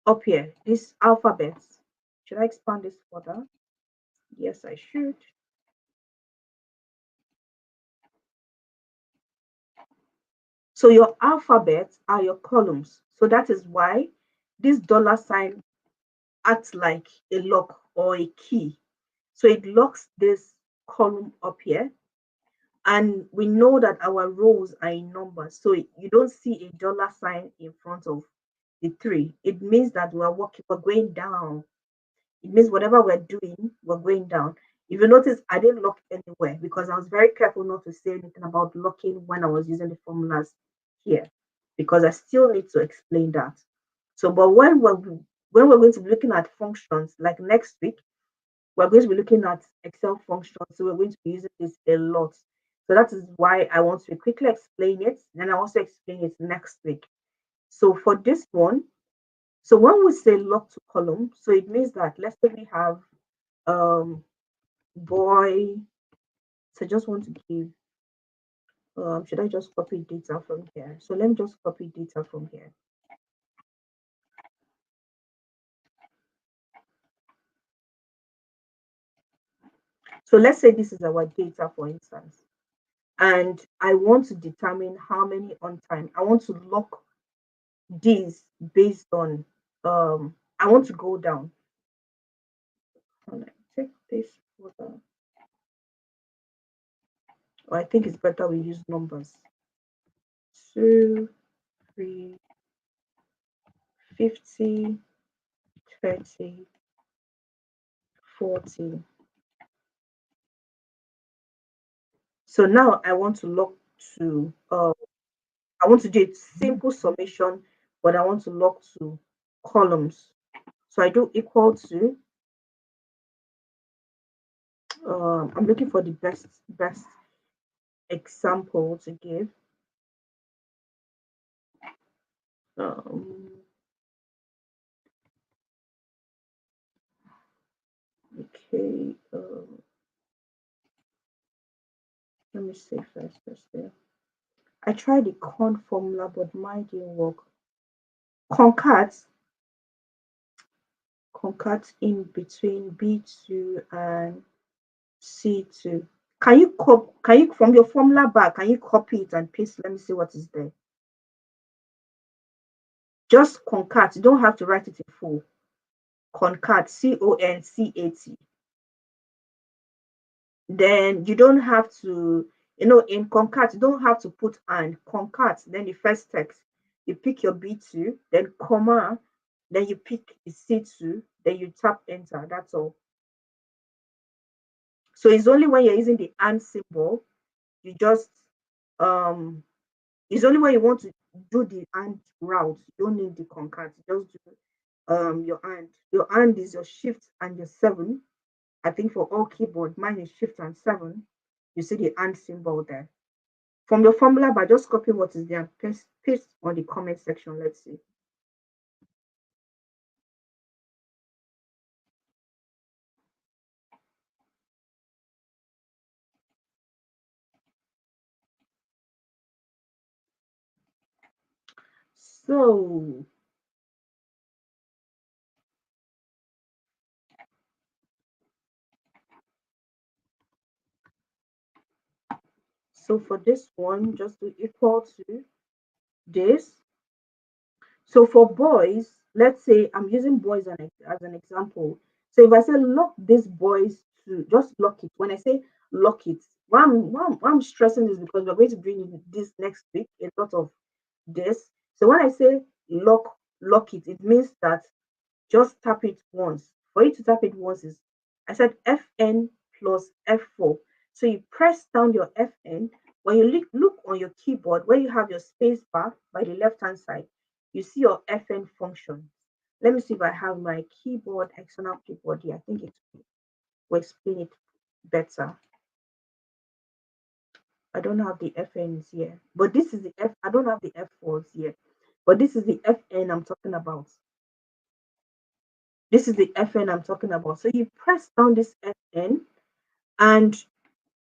Up here, these alphabets. Should I expand this further? Yes, I should. So your alphabets are your columns. So that is why this dollar sign acts like a lock or a key. So it locks this column up here. And we know that our rows are in numbers. So you don't see a dollar sign in front of the 3. It means that we're going down. It means whatever we're doing, we're going down. If you notice, I didn't lock anywhere because I was very careful not to say anything about locking when I was using the formulas here, because I still need to explain that. So, but when we're going to be looking at functions, like next week, we're going to be looking at Excel functions. So we're going to be using this a lot. So that is why I want to quickly explain it. And I also explain it next week. So for this one, so when we say lock to column, so it means that let's say we have boy So I just want to give, should I just copy data from here? So let me just copy data from here. So let's say this is our data, for instance, and I want to determine how many on time. I want to lock these based on, I want to go down. Hold on, take this photo. Or I think it's better we use numbers. 2, 3, 50, 30, 40. So now I want to log to, I want to do a simple summation, but I want to log to columns. So I do equal to, I'm looking for the best example to give. Um, okay, let me see first there. I tried the con formula, but mine didn't work. Concat, concat in between B2 and C2. Can you from your formula bar, can you copy it and paste? Let me see what is there. Just concat. You don't have to write it in full. Concat, CONCAT. Then you don't have to, in concat, you don't have to put and concat. Then the first text, you pick your B2, then comma, then you pick the C2, then you tap enter. That's all. So it's only when you're using the and symbol, you just um it's only when you want to do the and route, you don't need the concat. You just do your and. Your and is your shift and your 7. I think for all keyboard, mine is shift and 7. You see the and symbol there. From your formula by just copy what is there and paste on the comment section. Let's see. So for this one, just do equal to this. So for boys, let's say I'm using boys as an example. So if I say lock these boys to just lock it, when I say lock it, why I'm stressing this because we're going to bring in this next week a lot of this. So when I say lock it, it means that just tap it once. For you to tap it once is, I said Fn plus F4. So you press down your Fn. When you look on your keyboard where you have your space bar by the left hand side, you see your Fn function. Let me see if I have my keyboard, external keyboard here. I think it will explain it better. I don't have the Fn's here, but this is the F. I don't have the F4s here, but this is the Fn I'm talking about. This is the Fn I'm talking about. So you press down this Fn, and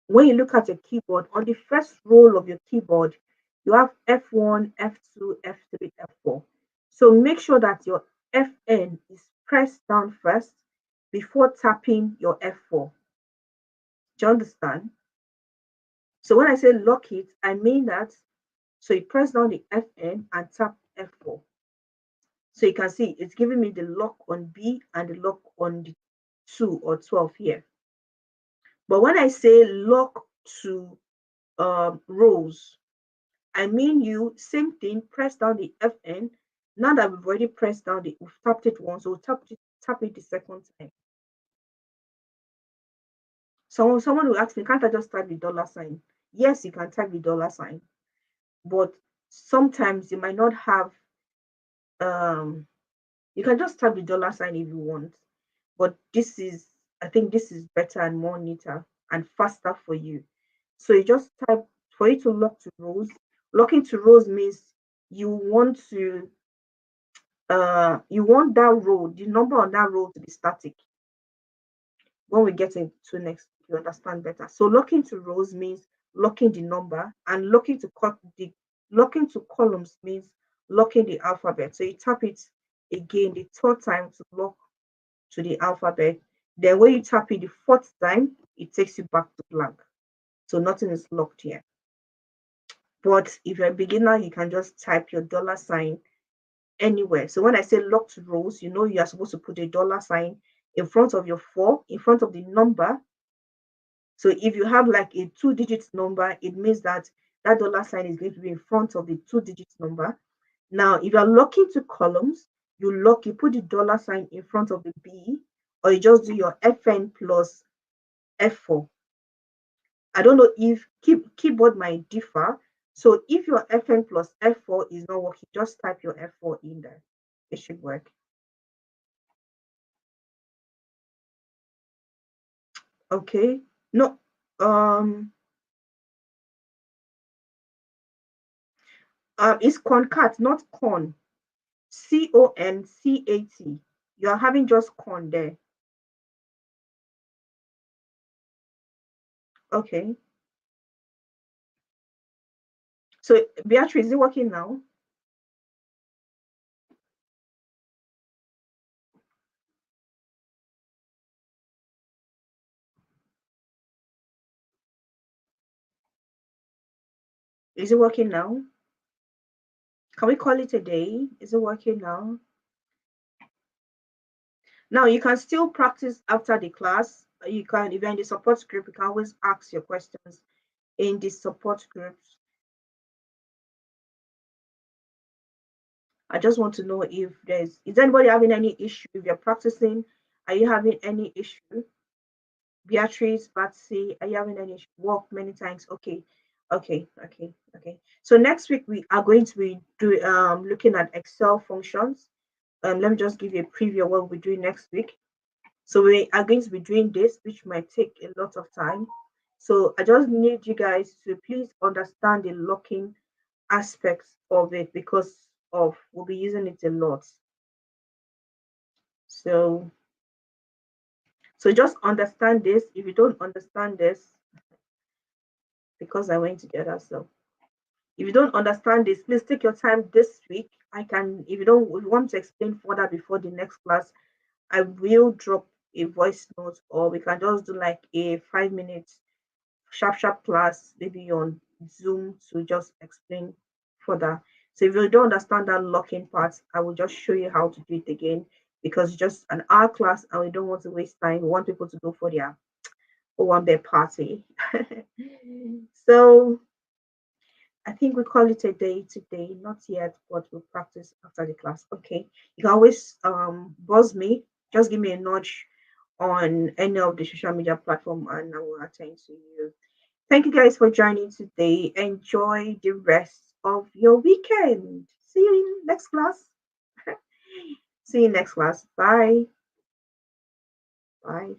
when you look at your keyboard, on the first row of your keyboard, you have F1, F2, F3, F4. So make sure that your Fn is pressed down first before tapping your F4. Do you understand? So when I say lock it, I mean that. So you press down the Fn and tap F4. So you can see it's giving me the lock on B and the lock on the 2 or 12 here. But when I say lock to rows, I mean you, same thing, press down the Fn. Now that we've already pressed down we've tapped it once, so we'll tap it the second time. So someone will ask me, can't I just type the $sign? Yes, you can type the $sign, but sometimes you might not have, you can just type the $sign if you want. But I think this is better and more neater and faster for you. So you just type, for you to lock to rows. Locking to rows means you want that row, the number on that row to be static when we get into next you understand better. So locking to rows means locking the number, and locking to columns means locking the alphabet. So you tap it again the third time to lock to the alphabet. Then when you tap it the fourth time, it takes you back to blank. So nothing is locked here. But if you're a beginner, you can just type your $sign anywhere. So when I say locked rows, you know you are supposed to put a $sign in front of your 4, in front of the number. So if you have like a 2-digit number, it means that that $sign is going to be in front of the 2-digit number. Now, if you're locking to columns, you put the $sign in front of the B, or you just do your FN plus F4. I don't know if keyboard might differ. So if your FN plus F4 is not working, just type your F4 in there. It should work. Okay. No. It's concat, not con. CONCAT. You are having just con there. Okay. So Beatrice, is it working now? Is it working now? Can we call it a day? Is it working now? Now you can still practice after the class. You can, if you're in the support group, you can always ask your questions in the support groups. I just want to know if is anybody having any issue? If you're practicing, are you having any issue? Beatrice, Batsy, are you having any issue? Walk many times. Okay. So next week we are going to be looking at Excel functions. Let me just give you a preview of what we're doing next week. So we are going to be doing this, which might take a lot of time. So I just need you guys to please understand the locking aspects of it, because we'll be using it a lot. So just understand this. If you don't understand this, because I went together, so if you don't understand this, please take your time this week. If you want to explain further before the next class, I will drop a voice note, or we can just do like a 5 minute sharp class, maybe on Zoom, to just explain further. So if you don't understand that locking part, I will just show you how to do it again, because it's just an hour class and we don't want to waste time. We want people to go for their party. So I think we call it a day today. Not yet, but we'll practice after the class. Okay. You can always buzz me. Just give me a nudge on any of the social media platform and I will attend to you. Thank you guys for joining today. Enjoy the rest of your weekend. See you in next class. See you next class. Bye. Bye.